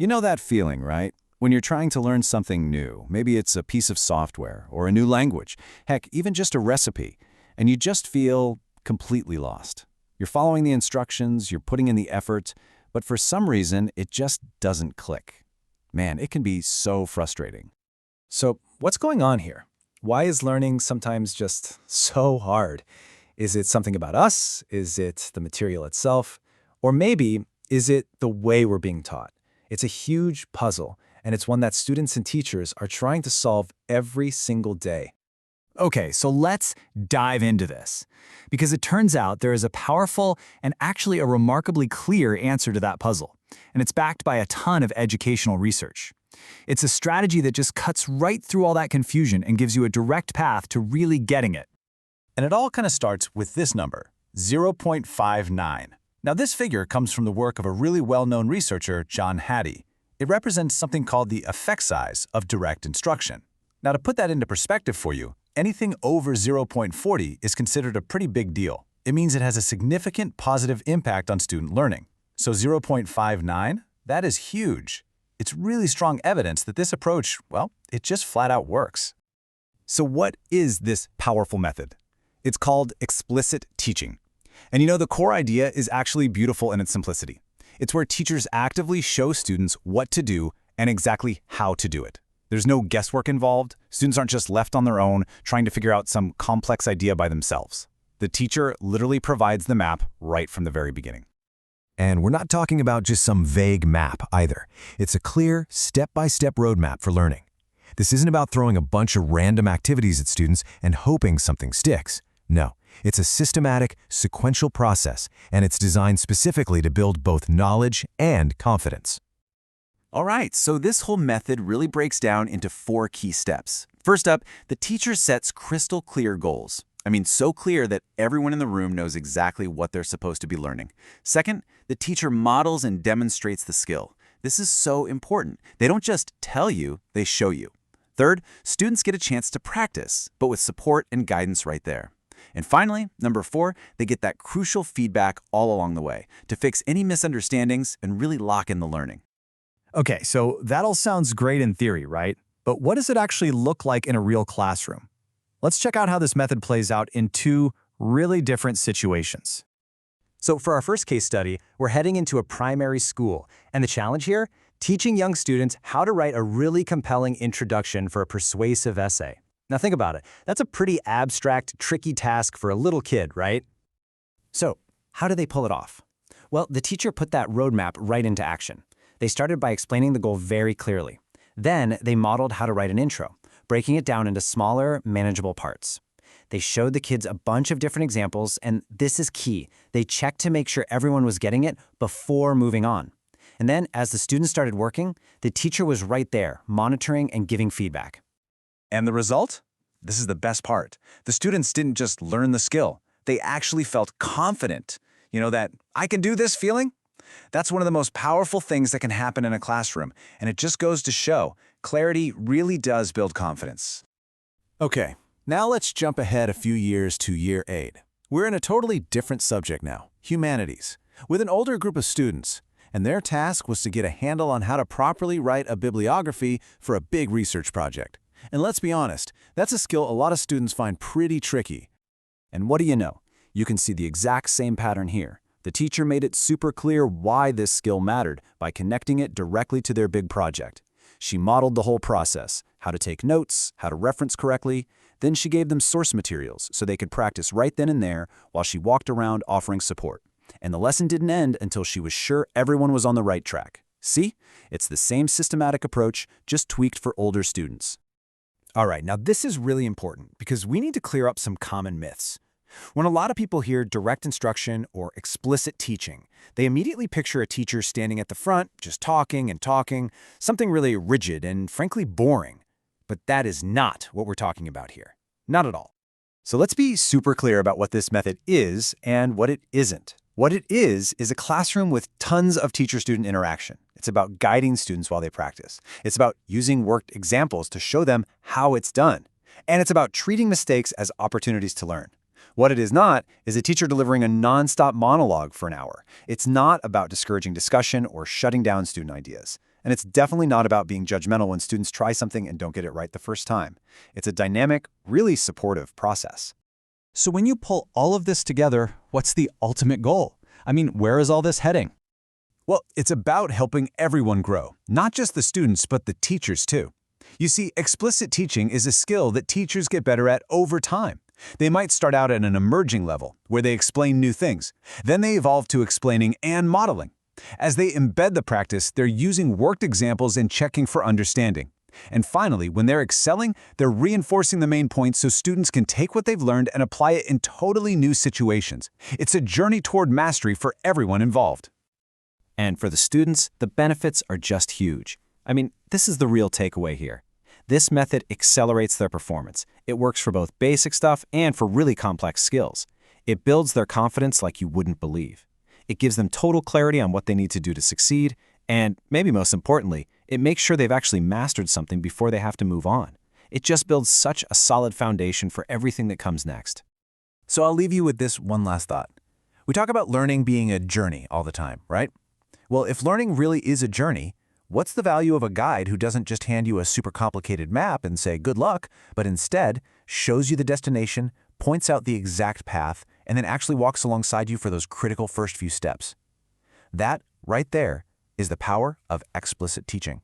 You know that feeling, right? When you're trying to learn something new, maybe it's a piece of software or a new language, heck, even just a recipe, and you just feel completely lost. You're following the instructions, you're putting in the effort, but for some reason, it just doesn't click. Man, it can be so frustrating. So, what's going on here? Why is learning sometimes just so hard? Is it something about us? Is it the material itself? Or maybe, is it the way we're being taught? It's a huge puzzle, and it's one that students and teachers are trying to solve every single day. Okay, so let's dive into this, because it turns out there is a powerful and actually a remarkably clear answer to that puzzle, and it's backed by a ton of educational research. It's a strategy that just cuts right through all that confusion and gives you a direct path to really getting it. And it all kind of starts with this number, 0.59. Now, this figure comes from the work of a really well-known researcher, John Hattie. It represents something called the effect size of direct instruction. Now, to put that into perspective for you, anything over 0.40 is considered a pretty big deal. It means it has a significant positive impact on student learning. So 0.59, that is huge. It's really strong evidence that this approach, well, it just flat out works. So what is this powerful method? It's called explicit teaching. And you know, the core idea is actually beautiful in its simplicity. It's where teachers actively show students what to do and exactly how to do it. There's no guesswork involved. Students aren't just left on their own trying to figure out some complex idea by themselves. The teacher literally provides the map right from the very beginning. And we're not talking about just some vague map either. It's a clear, step-by-step roadmap for learning. This isn't about throwing a bunch of random activities at students and hoping something sticks. No, it's a systematic, sequential process, and it's designed specifically to build both knowledge and confidence. All right, so this whole method really breaks down into 4 key steps. First up, the teacher sets crystal clear goals. I mean, so clear that everyone in the room knows exactly what they're supposed to be learning. Second, the teacher models and demonstrates the skill. This is so important. They don't just tell you, they show you. Third, students get a chance to practice, but with support and guidance right there. And finally, number 4, they get that crucial feedback all along the way to fix any misunderstandings and really lock in the learning. Okay, so that all sounds great in theory, right? But what does it actually look like in a real classroom? Let's check out how this method plays out in 2 really different situations. So for our first case study, we're heading into a primary school, and the challenge here? Teaching young students how to write a really compelling introduction for a persuasive essay. Now think about it. That's a pretty abstract, tricky task for a little kid, right? So how do they pull it off? Well, the teacher put that roadmap right into action. They started by explaining the goal very clearly. Then they modeled how to write an intro, breaking it down into smaller, manageable parts. They showed the kids a bunch of different examples, and this is key. They checked to make sure everyone was getting it before moving on. And then, as the students started working, the teacher was right there, monitoring and giving feedback. And the result? This is the best part. The students didn't just learn the skill. They actually felt confident. You know, that I can do this feeling? That's one of the most powerful things that can happen in a classroom, and it just goes to show clarity really does build confidence. Okay, now let's jump ahead a few years to year 8. We're in a totally different subject now, humanities, with an older group of students, and their task was to get a handle on how to properly write a bibliography for a big research project. And let's be honest, that's a skill a lot of students find pretty tricky. And what do you know? You can see the exact same pattern here. The teacher made it super clear why this skill mattered by connecting it directly to their big project. She modeled the whole process, how to take notes, how to reference correctly. Then she gave them source materials so they could practice right then and there while she walked around offering support. And the lesson didn't end until she was sure everyone was on the right track. See? It's the same systematic approach, just tweaked for older students. All right, now this is really important because we need to clear up some common myths. When a lot of people hear direct instruction or explicit teaching, they immediately picture a teacher standing at the front, just talking and talking, something really rigid and frankly boring. But that is not what we're talking about here. Not at all. So let's be super clear about what this method is and what it isn't. What it is a classroom with tons of teacher-student interaction. It's about guiding students while they practice. It's about using worked examples to show them how it's done. And it's about treating mistakes as opportunities to learn. What it is not is a teacher delivering a nonstop monologue for an hour. It's not about discouraging discussion or shutting down student ideas. And it's definitely not about being judgmental when students try something and don't get it right the first time. It's a dynamic, really supportive process. So when you pull all of this together, what's the ultimate goal? I mean, where is all this heading? Well, it's about helping everyone grow, not just the students, but the teachers too. You see, explicit teaching is a skill that teachers get better at over time. They might start out at an emerging level, where they explain new things. Then they evolve to explaining and modeling. As they embed the practice, they're using worked examples and checking for understanding. And finally, when they're excelling, they're reinforcing the main points so students can take what they've learned and apply it in totally new situations. It's a journey toward mastery for everyone involved. And for the students, the benefits are just huge. I mean, this is the real takeaway here. This method accelerates their performance. It works for both basic stuff and for really complex skills. It builds their confidence like you wouldn't believe. It gives them total clarity on what they need to do to succeed, and maybe most importantly, it makes sure they've actually mastered something before they have to move on. It just builds such a solid foundation for everything that comes next. So I'll leave you with this one last thought. We talk about learning being a journey all the time, right? Well, if learning really is a journey, what's the value of a guide who doesn't just hand you a super complicated map and say, good luck, but instead shows you the destination, points out the exact path, and then actually walks alongside you for those critical first few steps? That, right there, is the power of explicit teaching.